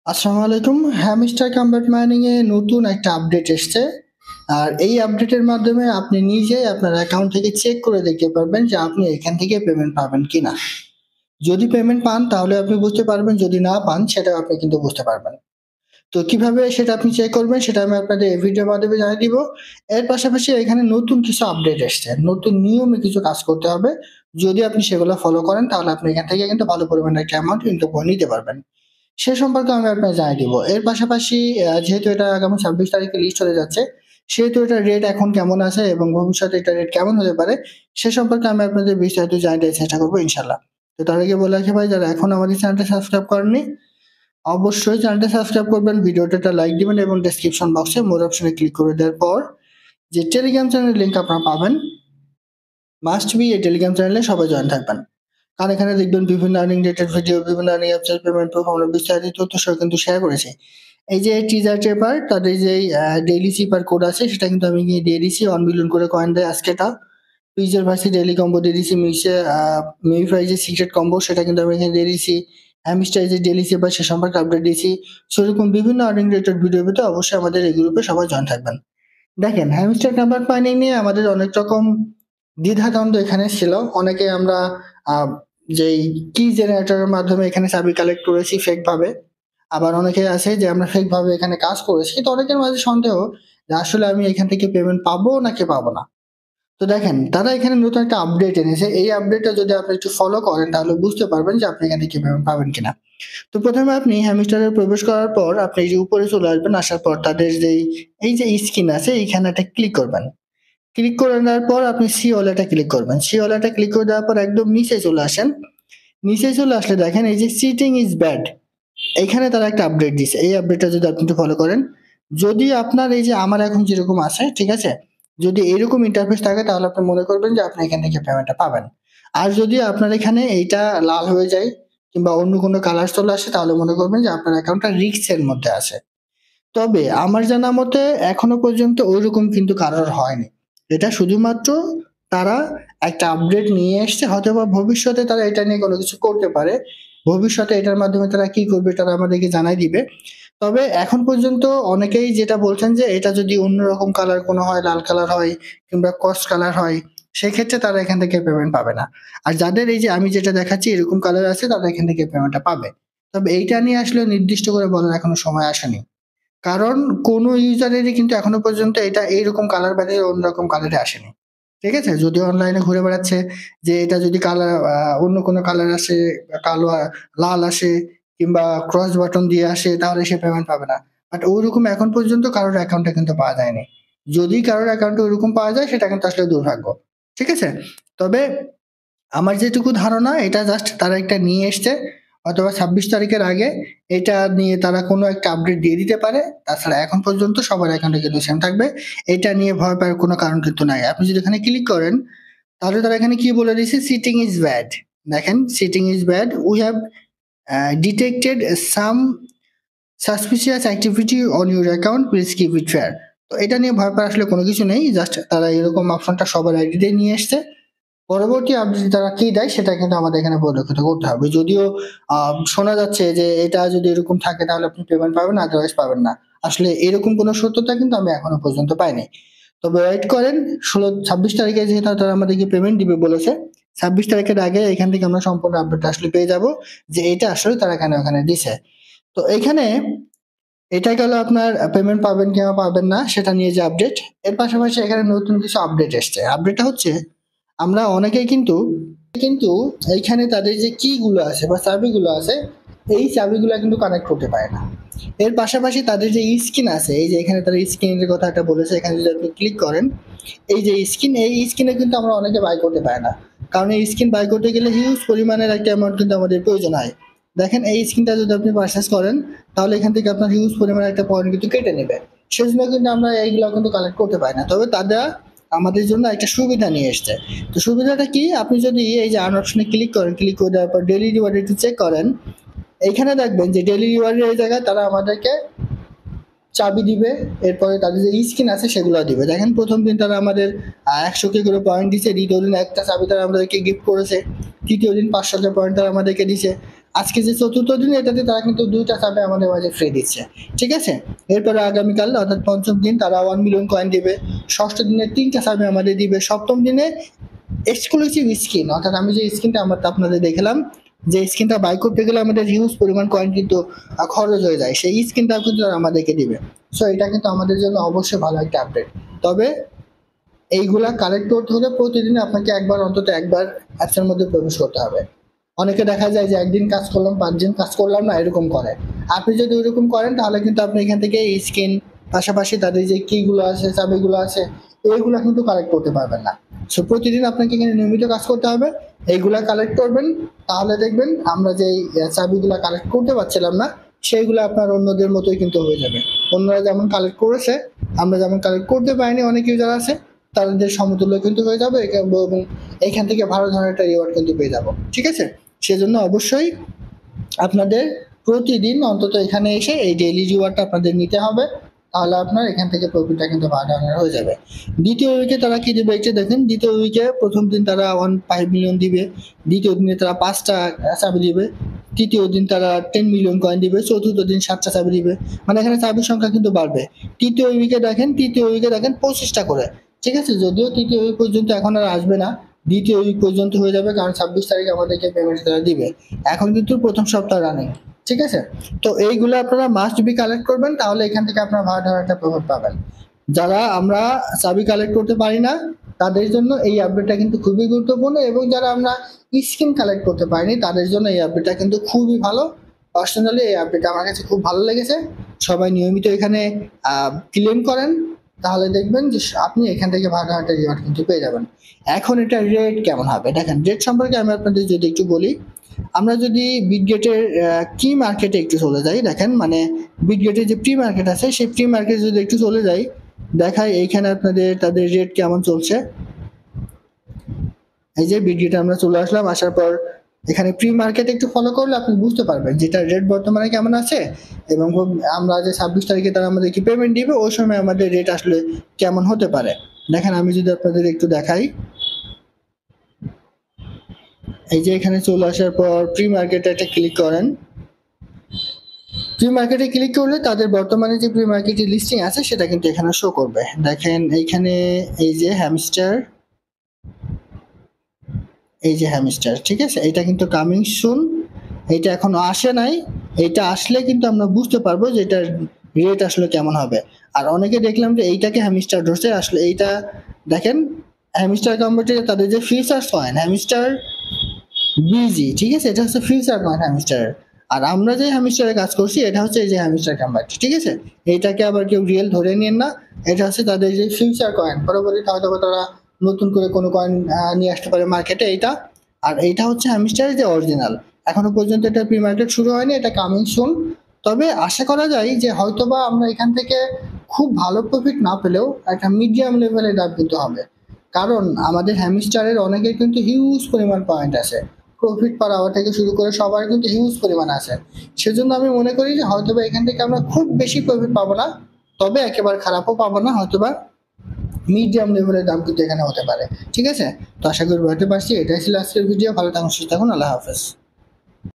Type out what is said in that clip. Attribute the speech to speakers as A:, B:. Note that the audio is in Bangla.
A: আসসালামু আলাইকুম। হ্যামস্টার কম্ব্যাট মাইনিং এ নতুন একটা আপডেট এসছে। আর এই আপডেটের মাধ্যমে আপনি নিজেই আপনার অ্যাকাউন্ট থেকে চেক করে দেখতে পারবেন যে আপনি এখান থেকে পেমেন্ট পাবেন কিনা। যদি পেমেন্ট পান তাহলে আপনি বুঝতে পারবেন, যদি না পান সেটাও আপনি কিন্তু বুঝতে পারবেন। তো কিভাবে সেটা আপনি চেক করবেন সেটা আমি আপনাদের এই ভিডিওর মাধ্যমে জানিয়ে দিব। এর পাশাপাশি এখানে নতুন কিছু আপডেট এসছে। নতুন নিয়মে কিছু কাজ করতে হবে। যদি আপনি সেগুলো ফলো করেন তাহলে আপনি এখান থেকে কিন্তু ভালো পরিমাণে একটা অ্যামাউন্ট কিন্তু করে নিতে পারবেন। সে সম্পর্কে আমি আপনাকে জানিয়ে দিব। এর পাশাপাশি যেহেতু এটা আগামী ২৬ তারিখে লিস্ট হতে যাচ্ছে, সেহেতু এটার রেট এখন কেমন আছে এবং ভবিষ্যতে এটার রেট কেমন হতে পারে, সে সম্পর্কে আমি আপনাদের বিস্তারিত জানিয়ে দেওয়ার চেষ্টা করব ইনশাআল্লাহ। তো তার আগে বলে রাখি ভাই, যারা এখনো আমাদের চ্যানেলটা সাবস্ক্রাইব করেননি, অবশ্যই চ্যানেলটা সাবস্ক্রাইব করবেন, ভিডিওটা একটা লাইক দিবেন এবং ডেসক্রিপশন বক্সে মোর অপশনে ক্লিক করে দেওয়ার পর যে টেলিগ্রাম চ্যানেলের লিংক আপনারা পাবেন, মাস্ট বি এই টেলিগ্রাম চ্যানেলে সবাই জয়েন থাকবেন। কারণ এখানে দেখবেন বিভিন্ন আর্নিং রিলেটেড ভিডিও, বিভিন্ন আর্নিং অ্যাপসের পেমেন্ট প্রুফ আমরা বিস্তারিত তথ্য সহ কিন্তু শেয়ার করেছি। এই যে টিজার চেপার তাদের যে ডেইলি চিপার কোড আছে সেটা কিন্তু আমি গিয়ে দিয়ে দিছি। 1 বিলিয়ন করে কয়েন দেয় আজকে এটা। পিজের ভার্সি ডেইলি কম্বো দিয়ে দিছি, মিক্সে মিউফাই যে সিক্রেট কম্বো সেটা কিন্তু আমি এখানে দিয়ে দিছি। হ্যামস্টার যে ডেইলি চেপার সে সম্পর্কে আপডেট দিয়েছি। সেরকম বিভিন্ন আর্নিং রিলেটেড ভিডিও পেতে অবশ্যই আমাদের এই গ্রুপে সবাই জয়েন থাকবেন। দেখেন, হ্যামস্টার নাম্বার মাইনিং নিয়ে আমাদের অনেক রকম দ্বিধাদ্বন্দ্ব এখানে ছিল। অনেকে আমরা আহ, যেই কি জেনারেটরের মাধ্যমে এখানে চাবি কালেক্ট করেছি ফেক ভাবে, আবার অনেকে আছে যে আমরা ফেক ভাবে এখানে কাজ করেছি। তো অনেকের মাঝে সন্দেহ যে আসলে আমি এখান থেকে পেমেন্ট পাবো নাকি পাবো না। তো দেখেন, তারা এখানে নতুন একটা আপডেট এনেছে। এই আপডেটটা যদি আপনি একটু ফলো করেন তাহলে বুঝতে পারবেন যে আপনি এখান থেকে পেমেন্ট পাবেন কিনা। তো প্রথমে আপনি হ্যামস্টারে প্রবেশ করার পর আপনি এই যে উপরে চলে আসবেন, আসার পর তাদের যেই এই যে স্ক্রিন আছে এইখানে একটা ক্লিক করবেন। ক্লিক করে দেওয়ার পর আপনি সি ওয়ালেটে ক্লিক করবেন। সি ওয়ালেটে ক্লিক করে দেওয়ার পর একদম নিচে চলে আসেন। নিচে চলে আসলে দেখেন এই যে চিটিং ইজ ব্যাড, এইখানে তারা একটা আপডেট দিছে। এই আপডেটটা যদি আপনি একটু ফলো করেন, যদি আপনার এই যে আমার এখন যেরকম আছে, ঠিক আছে, যদি এরকম ইন্টারফেস থাকে তাহলে আপনি মনে করবেন যে আপনি এখান থেকে পেমেন্টটা পাবেন। আর যদি আপনার এখানে এইটা লাল হয়ে যায় কিংবা অন্য কোনো কালার চলে আসে তাহলে মনে করবেন যে আপনার অ্যাকাউন্টটা রিস্কের মধ্যে আছে। তবে আমার জানা মতে এখনো পর্যন্ত ওইরকম কিন্তু কারোর হয়নি। এটা শুধুমাত্র তারা একটা আপডেট নিয়ে এসছে, হয়তোবা ভবিষ্যতে তারা এটা নিয়ে কোনো কিছু করতে পারে। ভবিষ্যতে এটার মাধ্যমে তারা কি করবে তারা আমাদেরকে জানাই দিবে। তবে এখন পর্যন্ত অনেকেই যেটা বলছেন যে এটা যদি অন্যরকম কালার কোনো হয়, লাল কালার হয় কিংবা কস্ট কালার হয়, সেক্ষেত্রে তারা এখান থেকে পেমেন্ট পাবে না। আর যাদের এই যে আমি যেটা দেখাচ্ছি এরকম কালার আছে তারা এখান থেকে পেমেন্টটা পাবে। তবে এইটা নিয়ে আসলে নির্দিষ্ট করে বলার এখনো সময় আসেনি। কারণ কোন ইউজারেরই কিন্তু এখনো পর্যন্ত এটা এইরকম কালার বাদে অন্যরকম কালারে আসেনি। ঠিক আছে? যদিও অনলাইনে ঘুরে বেড়াচ্ছে যে এটা যদি কালার অন্য কোনো কালার আসে, কালো লাল আসে কিংবা ক্রস বাটন দিয়ে আসে তাহলে সে পেমেন্ট পাবে না। বাট ওইরকম এখন পর্যন্ত কারোর অ্যাকাউন্টে কিন্তু পাওয়া যায়নি। যদি কারোর অ্যাকাউন্টে ওইরকম পাওয়া যায় সেটা কিন্তু আসলে দুর্ভাগ্য। ঠিক আছে? তবে আমার যেটুকু ধারণা এটা জাস্ট তারা একটা নিয়ে এসছে, অথবা ২৬ তারিখের আগে এটা নিয়ে তারা কোনো একটা আপডেট দিয়ে দিতে পারে। তাছাড়া এখন পর্যন্ত সবার অ্যাকাউন্টে কিন্তু সেম থাকবে। এটা নিয়ে ভয় পাওয়ার কোনো কারণ কিন্তু নাই। আপনি যদি এখানে ক্লিক করেন তাহলে তারা এখানে কি বলে দিয়েছে, সিটিং ইজ ব্যাড। দেখেন, sitting is bad, we have detected some suspicious activity on your account, please keep it fair. তো এটা নিয়ে ভয় পাওয়ার আসলে কোনো কিছু নেই, জাস্ট তারা এরকম অপশনটা সবার আইডিতে নিয়ে এসছে। পরবর্তী আপডেট তারা কি দেয় সেটা কিন্তু আমাদের এখানে পরিলক্ষিত করতে হবে। যদিও শোনা যাচ্ছে যে এটা যদি এরকম থাকে তাহলে আপনি পেমেন্ট পাবেন, আদারওয়াইজ পাবেন না। আসলে এরকম কোনো সত্যতা কিন্তু আমি এখনো পর্যন্ত পাইনি। তবে ওয়েট করেন, ২৬ তারিখে যেহেতু তারা আমাদেরকে পেমেন্ট দিবে বলেছে, ২৬ তারিখের আগে এখান থেকে আমরা সম্পূর্ণ আপডেট আসলে পেয়ে যাব যে এটা আসলে তারা কেন ওখানে দিছে। তো এখানে এটা গেল আপনার পেমেন্ট পাবেন কিংবা পাবেন না সেটা নিয়ে যে আপডেট। এর পাশাপাশি এখানে নতুন কিছু আপডেট এসছে। আপডেটটা হচ্ছে আমরা অনেকেই কিন্তু কিন্তু এইখানে তাদের যে কি গুলো আছে বা চাবিগুলো আছে, এই চাবিগুলো কিন্তু কানেক্ট করতে পারে না। এর পাশাপাশি তাদের যে স্ক্রিন আছে, এই যে এখানে তারা স্ক্রিনের কথা একটা বলেছে, এখানে যদি আপনি ক্লিক করেন, এই যে স্ক্রিন, এই স্ক্রিনে কিন্তু আমরা অনেকে বাই করতে পারি না। কারণ এই স্ক্রিন বাই করতে গেলে হিউজ পরিমাণের একটা অ্যামাউন্ট কিন্তু আমাদের প্রয়োজন হয়। দেখেন, এই স্ক্রিনটা যদি আপনি পারচেস করেন তাহলে এখান থেকে আপনার হিউজ পরিমাণের একটা পয়েন্ট কিন্তু কেটে নেবে। সেজন্য কিন্তু আমরা এইগুলো কিন্তু কালেক্ট করতে পারি না। তবে তারা আমাদের জন্য একটা সুবিধা নিয়ে এসছে। তো সুবিধাটা কি, আপনি যদি এই যে আর্ন অপশনে ক্লিক করেন, ক্লিক করে দেওয়ার পর ডেইলি রিওয়ার্ড একটু চেক করেন, এইখানে দেখবেন যে ডেইলি রিওয়ার্ডের এই জায়গায় তারা আমাদেরকে চাবি দিবে। এরপরে তাদের যে স্কিন আছে সেগুলো দিবে। দেখেন, প্রথম দিন তারা আমাদের ১০০ করে পয়েন্ট দিছে, দ্বিতীয় দিন একটা চাবি তারা আমাদেরকে গিফট করেছে, তৃতীয় দিন ৫০০ পয়েন্ট তারা আমাদেরকে দিছে। আজকে যে চতুর্থ দিন এটাতে তারা কিন্তু 2টা চাবি আমাদের মাঝে ফ্রি দিচ্ছে, ঠিক আছে। এরপরে আগামীকাল অর্থাৎ পঞ্চম দিন তারা 1 মিলিয়ন কয়েন দিবে, ষষ্ঠ দিনে 3টা চাবি আমাদের দিবে, সপ্তম দিনে এক্সক্লুসিভ স্কিন, অর্থাৎ আমি যে স্কিনটা আপনাদের দেখালাম, যে স্কিনটা বাই করতে গেলে আমাদের হিউজ পরিমাণ কয়েন কিন্তু খরচ হয়ে যায়, সেই স্কিনটাও কিন্তু তারা আমাদেরকে দিবে। সো এটা কিন্তু আমাদের জন্য অবশ্যই ভালো একটা আপডেট। তবে এইগুলা কালেক্ট করতে হলে প্রতিদিন আপনাকে অন্তত একবার অ্যাপসের মধ্যে প্রবেশ করতে হবে। অনেকে দেখা যায় যে একদিন কাজ করলাম 5 দিন কাজ করলাম না, এরকম করে। আপনি যদি ওইরকম করেন তাহলে কিন্তু আপনি এখান থেকে স্কিন পাশাপাশি তাদের যে কিগুলো আছে চাবিগুলো আছে এইগুলা কিন্তু কালেক্ট করতে পারবেন না। সো প্রতিদিন আপনাকে এখানে নিয়মিত কাজ করতে হবে, এইগুলা কালেক্ট করবেন, তাহলে দেখবেন আমরা যে চাবিগুলা কালেক্ট করতে পারছিলাম না সেইগুলো আপনার অন্যদের মতোই কিন্তু হয়ে যাবে। অন্যরা যেমন কালেক্ট করেছে, আমরা যেমন কালেক্ট করতে পারিনি, অনেক ইউজার আছে, তাদের সমতুল্য কিন্তু হয়ে যাবে এবং এখান থেকে ভালো ধরনের একটা রিওয়ার্ড কিন্তু পেয়ে যাব, ঠিক আছে। সেজন্য অবশ্যই আপনাদের প্রতিদিন অন্তত এখানে এসে এই ডেইলি রিওয়ার্ডটা আপনাদের নিতে হবে, তাহলে আপনার এখান থেকে প্রফিটটা কিন্তু ভালো ধরনের হয়ে যাবে। দ্বিতীয় উইকে তারা কি দিবে এটা দেখেন। দ্বিতীয় উইকে প্রথম দিন তারা 1.5 মিলিয়ন দিবে, দ্বিতীয় দিনে তারা 5টা চাবি দিবে, তৃতীয় দিন তারা 10 মিলিয়ন কয়েন দিবে, চতুর্থ দিন 7টা চাবি দিবে, মানে এখানে চাবির সংখ্যা কিন্তু বাড়বে। তৃতীয় উইকে দেখেন 25টা করে, ঠিক আছে। যদিও তৃতীয় উইক পর্যন্ত এখন আর আসবে না, দ্বিতীয় উইক পর্যন্ত হয়ে যাবে, কারণ 26 তারিখ আমাদেরকে পেমেন্ট তারা দিবে। এখন কিন্তু প্রথম সপ্তাহ রানিং, ঠিক আছে। তো এইগুলো আপনারা মাস্ট বি কালেক্ট করবেন, তাহলে এখান থেকে আপনারা ভালো ধরনের একটা প্রফিট পাবেন। যারা আমরা চাবি কালেক্ট করতে পারি না তাদের জন্য এই আপডেটটা কিন্তু খুবই গুরুত্বপূর্ণ, এবং যারা আমরা স্কিন কালেক্ট করতে পারিনি তাদের জন্য এই আপডেটটা কিন্তু খুবই ভালো। পার্সোনালি এই আপডেটটা আমার কাছে খুব ভালো লেগেছে। সবাই নিয়মিত এখানে ক্লেম করেন, তাহলে দেখবেন যে আপনি এখান থেকে ভালো একটা রিওয়ার্ড কিন্তু পেয়ে যাবেন। এখন এটা রেট কেমন হবে দেখেন। রেট সম্পর্কে আমি আপনাদের যদি একটু বলি, আমরা যদি বিটগেটের কি মার্কেটে একটু চলে যাই, দেখেন মানে বিটগেটের যে প্রি মার্কেট আছে সেই প্রি মার্কেটে যদি একটু চলে যাই, দেখাই এইখানে আপনাদের তাদের রেট কেমন চলছে। এই যে বিটগেটে আমরা চলে আসলাম, আসার পর এখানে প্রি মার্কেট একটু ফলো করলে আপনি বুঝতে পারবেন যেটা রেট বর্তমানে কেমন আছে, এবং আমরা যে 26 তারিখে তারা আমাদেরকে পেমেন্ট দিবে ওই সময় আমাদের রেট আসলে কেমন হতে পারে। দেখেন আমি যদি আপনাদের একটু দেখাই, এই যে এখানে চলে আসার পর প্রি মার্কেটে একটা ক্লিক করেন। প্রি মার্কেটে ক্লিক করলে তাদের বর্তমানে যে প্রি মার্কেটের লিস্টিং আছে সেটা কিন্তু এখানে শো করবে। দেখেন এইখানে এই যে হ্যামস্টার, এই যে হ্যামস্টার, ঠিক আছে। এটা কিন্তু কামিং সুন, এটা এখনো আসে নাই, এটা আসলে কিন্তু আমরা বুঝতে পারবো যে এটার রেট আসলে কেমন হবে। আর অনেকে দেখলাম যে এইটাকে হ্যামস্টার ধরছে, আসলে এইটা দেখেন হ্যামস্টার কম্পিউটারে তাদের যে ফিচার্স কয়েন হ্যামস্টার বিজি, ঠিক আছে, এটা হচ্ছে ফিউচার কয়েন হ্যামস্টার। আর আমরা যে হ্যামস্টারে কাজ করছি এটা হচ্ছে এই যে হ্যামস্টার কম্বাট, ঠিক আছে। এইটাকে আবার কেউ রিয়েল ধরে নিন না, এটা হচ্ছে তাদের যে ফিউচার কয়েন, পরবর্তীতে হয়তো তারা নতুন করে কোনো কয়েন নিয়ে আসতে পারে মার্কেটে এইটা। আর এইটা হচ্ছে হ্যামস্টারের যে অরিজিনাল, এখনো পর্যন্ত এটা প্রি মার্কেট শুরু হয়নি, এটা কামিং সুন। তবে আশা করা যায় যে হয়তোবা আমরা এখান থেকে খুব ভালো প্রফিট না পেলেও একটা মিডিয়াম লেভেলের লাভ কিন্তু হবে, কারণ আমাদের হ্যামস্টারের অনেকের কিন্তু হিউজ পরিমাণ পয়েন্ট আছে, প্রফিট পার আওয়ার থেকে শুরু করে সবার কিন্তু হিউজ পরিমাণ আছে। সেজন্য আমি মনে করি যে হয়তোবা এখান থেকে আমরা খুব বেশি প্রফিট পাবো না, তবে একেবারে খারাপও পাবো না, হয়তোবা মিডিয়াম লেভেলের দাম কিন্তু এখানে হতে পারে, ঠিক আছে। তো আশা করি বুঝতে পারছি। এটাই ছিল আজকের ভিডিও। ভালো থাকুন, সুস্থ থাকুন, আল্লাহ হাফেজ।